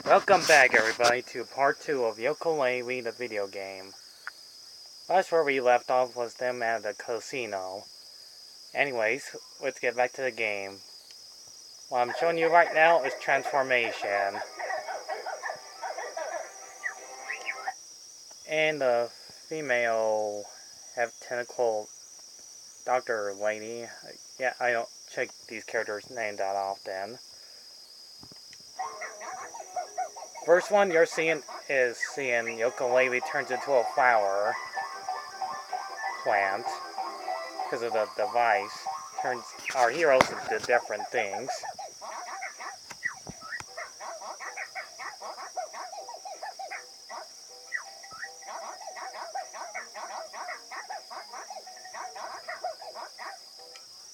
Welcome back, everybody, to part 2 of Yooka the video game. Last where we left off was them at the casino. Anyways, let's get back to the game. What I'm showing you right now is transformation. And the female have tentacle Dr. Lady. Yeah, I don't check these characters' names that often. First one you're seeing is Yooka turns into a flower plant because of the device. Turns our heroes into different things.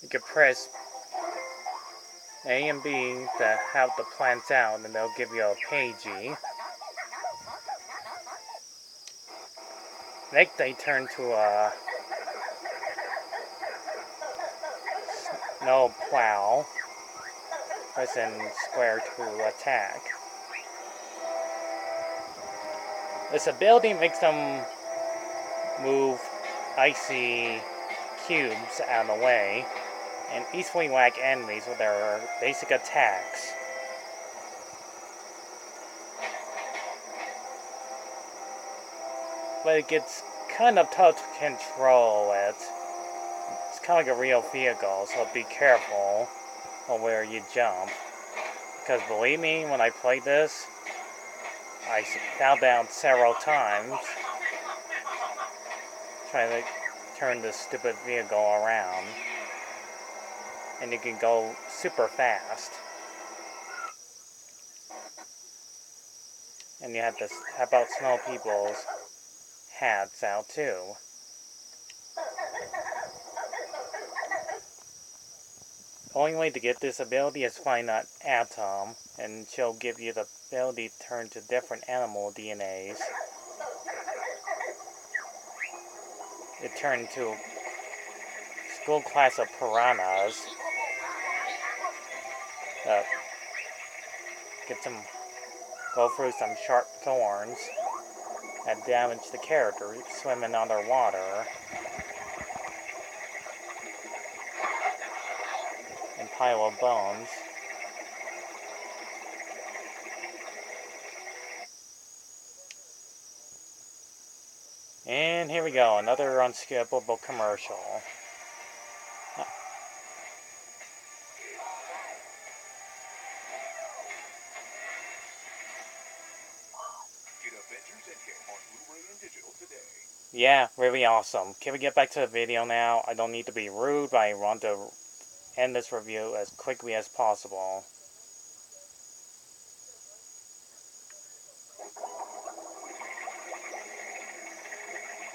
You can press A and B to help the plants out, and they'll give you a pagey. Next, they turn to a snow plow. Pressing square to attack. This ability makes them move icy cubes out of the way and easily whack enemies with their basic attacks. But it gets kind of tough to control it. It's kind of like a real vehicle, so be careful on where you jump. Because believe me, when I played this, I fell down several times trying to turn this stupid vehicle around. And you can go super fast. And you have to help out snow people's hats out too. The only way to get this ability is find that Atom, and she'll give you the ability to turn to different animal DNAs. It turned to a school class of piranhas. Go through some sharp thorns that damage the character swimming underwater. And pile of bones. And here we go, another unskippable commercial. Yeah, really awesome. Can we get back to the video now? I don't need to be rude, but I want to end this review as quickly as possible.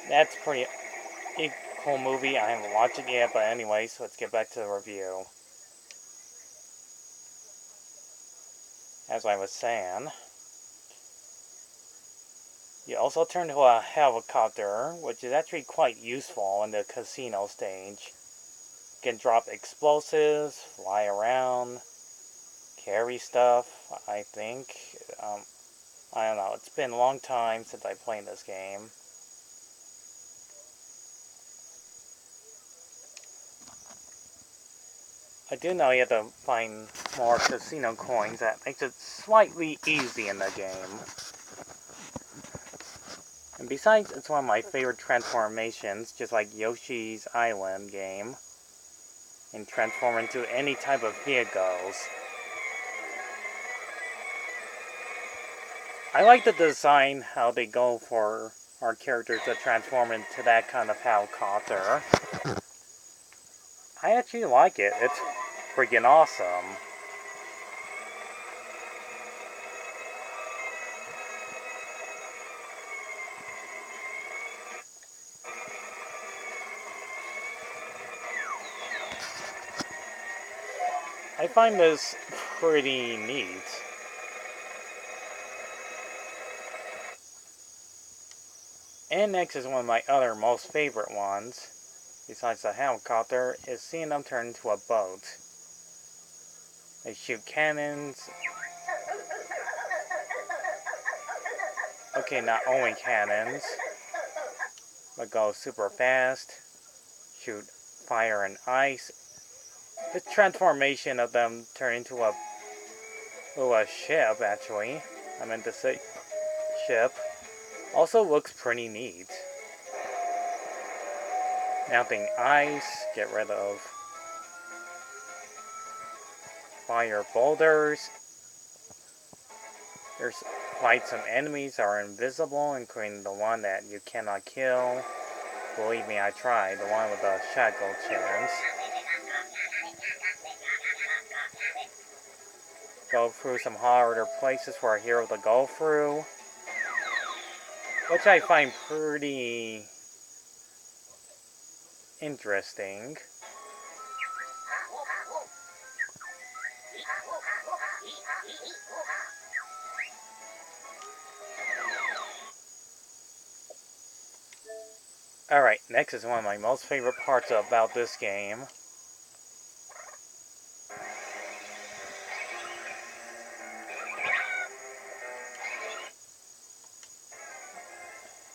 That's pretty cool movie. I haven't watched it yet, but anyways, let's get back to the review. As I was saying, you also turn to a helicopter, which is actually quite useful in the casino stage. You can drop explosives, fly around, carry stuff, I think. I don't know, it's been a long time since I played this game. I do know you have to find more casino coins. That makes it slightly easy in the game. And besides, it's one of my favorite transformations, just like Yoshi's Island game. And transform into any type of vehicles. I like the design, how they go for our characters to transform into that kind of helicopter. I actually like it. It's freaking awesome. I find this pretty neat. And next is one of my other most favorite ones, besides the helicopter, is seeing them turn into a boat. They shoot cannons Okay, not only cannons, but go super fast, shoot fire and ice. The transformation of them turn into a ship, actually. I meant to say ship. Also looks pretty neat. Melting ice, get rid of fire boulders. There's fight some enemies are invisible, including the one that you cannot kill. Believe me, I tried. The one with the shackle chins. Go through some harder places for a hero to go through, which I find pretty interesting. Alright, next is one of my most favorite parts about this game.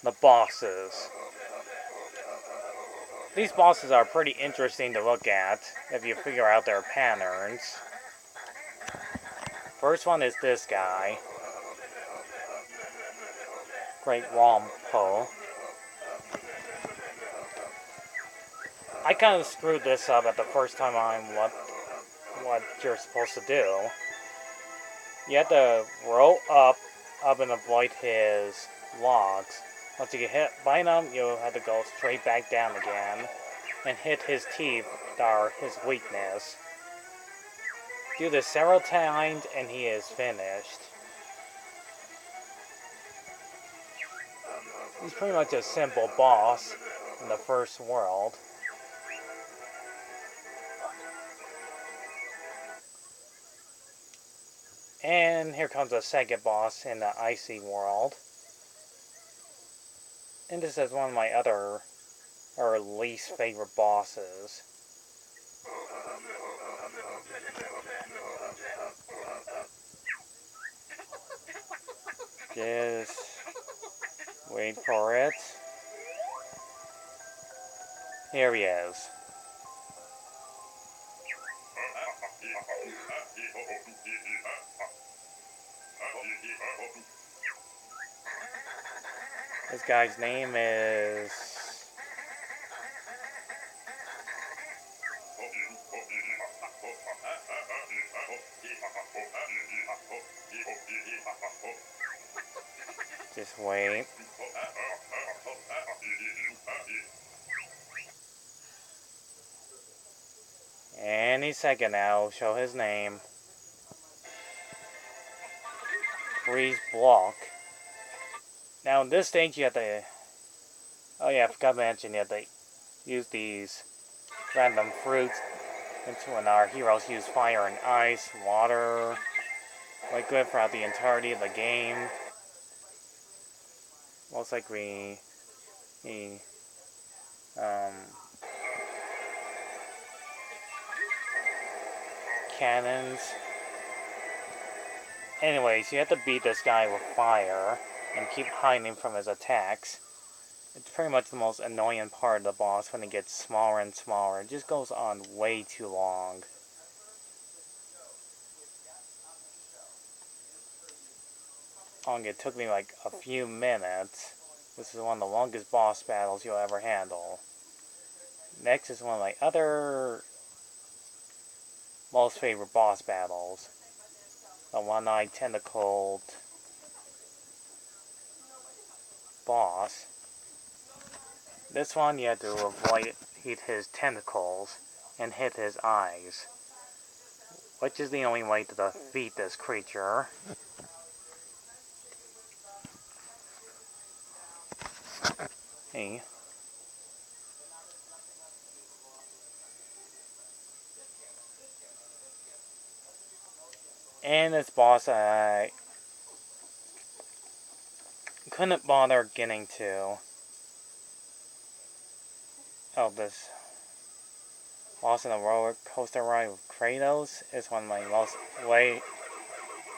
The bosses. These bosses are pretty interesting to look at if you figure out their patterns. First one is this guy. Great Wampo. I kind of screwed this up at the first time on what you're supposed to do. You have to roll up and avoid his logs. Once you get hit by them, you'll have to go straight back down again and hit his teeth that are his weakness. Do this several times and he is finished. He's pretty much a simple boss in the first world. And here comes a second boss in the icy world. And this is one of my other, or least favorite bosses. Just wait for it. Here he is. This guy's name is... Just wait. Any second now, I'll show his name. Freeze block. Now in this stage you have to... Oh yeah, I forgot to mention you have to use these random fruits. When our heroes use fire and ice, water, liquid throughout the entirety of the game. Most likely, cannons. Anyways, you have to beat this guy with fire and keep hiding from his attacks. It's pretty much the most annoying part of the boss when it gets smaller and smaller. It just goes on way too long. It took me like a few minutes. This is one of the longest boss battles you'll ever handle. Next is one of my other most favorite boss battles. The one-eyed tentacled boss. This one you have to avoid his tentacles and hit his eyes, which is the only way to defeat this creature. Hey. And this boss I couldn't bother getting to. Oh, this boss in the roller coaster ride with Kratos is one of my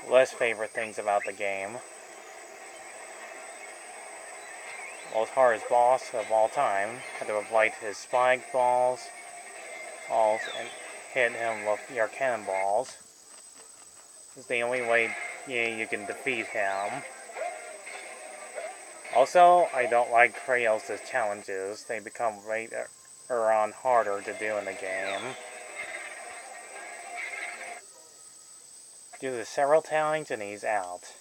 less favorite things about the game. most hardest boss of all time. Had to avoid his spike balls, and hit him with your cannonballs. It's the only way you can defeat him. Also, I don't like Kratos' challenges. They become later on harder to do in the game. Do this several times and he's out.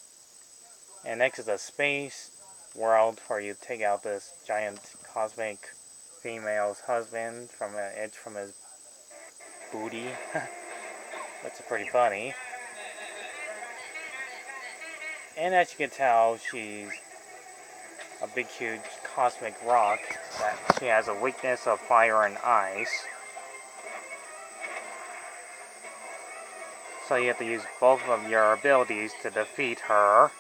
And next is a space world where you take out this giant cosmic female's husband from an edge from his booty. That's pretty funny. And as you can tell, she's a big, huge cosmic rock that she has a weakness of fire and ice. So you have to use both of your abilities to defeat her.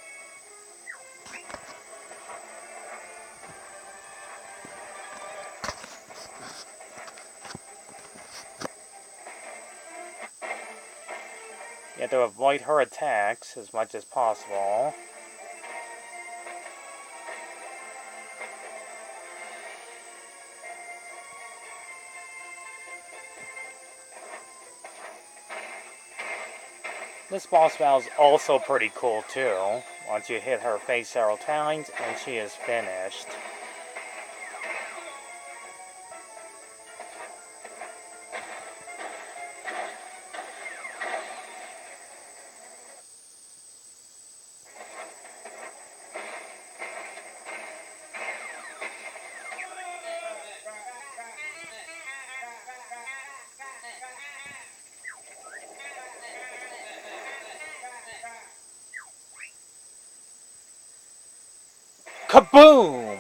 You have to avoid her attacks as much as possible. This boss battle is also pretty cool too. Once you hit her face several times and she is finished. Kaboom!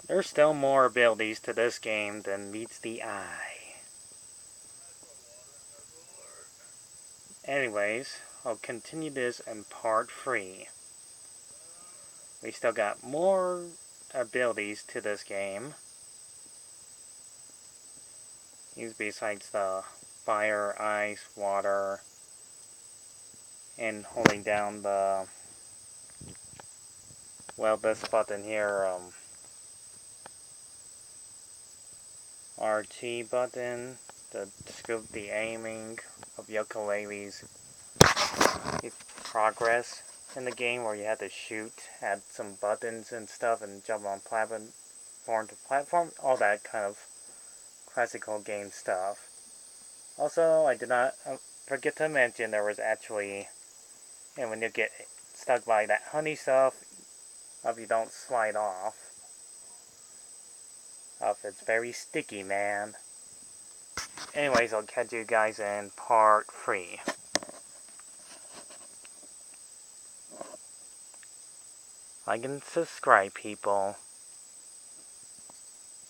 There's still more abilities to this game than meets the eye. Anyways, I'll continue this in part 3. We still got more abilities to this game. These besides the fire, ice, water, and holding down the, well, this button here, RT button, to scoop the aiming of Yooka-Laylee's progress in the game, where you had to shoot, add some buttons and stuff, and jump on platform to platform, all that kind of classical game stuff. Also, I did not forget to mention there was actually, and when you get stuck by that honey stuff, if you don't slide off, it's very sticky, man. Anyways, I'll catch you guys in part 3. Like and subscribe, people.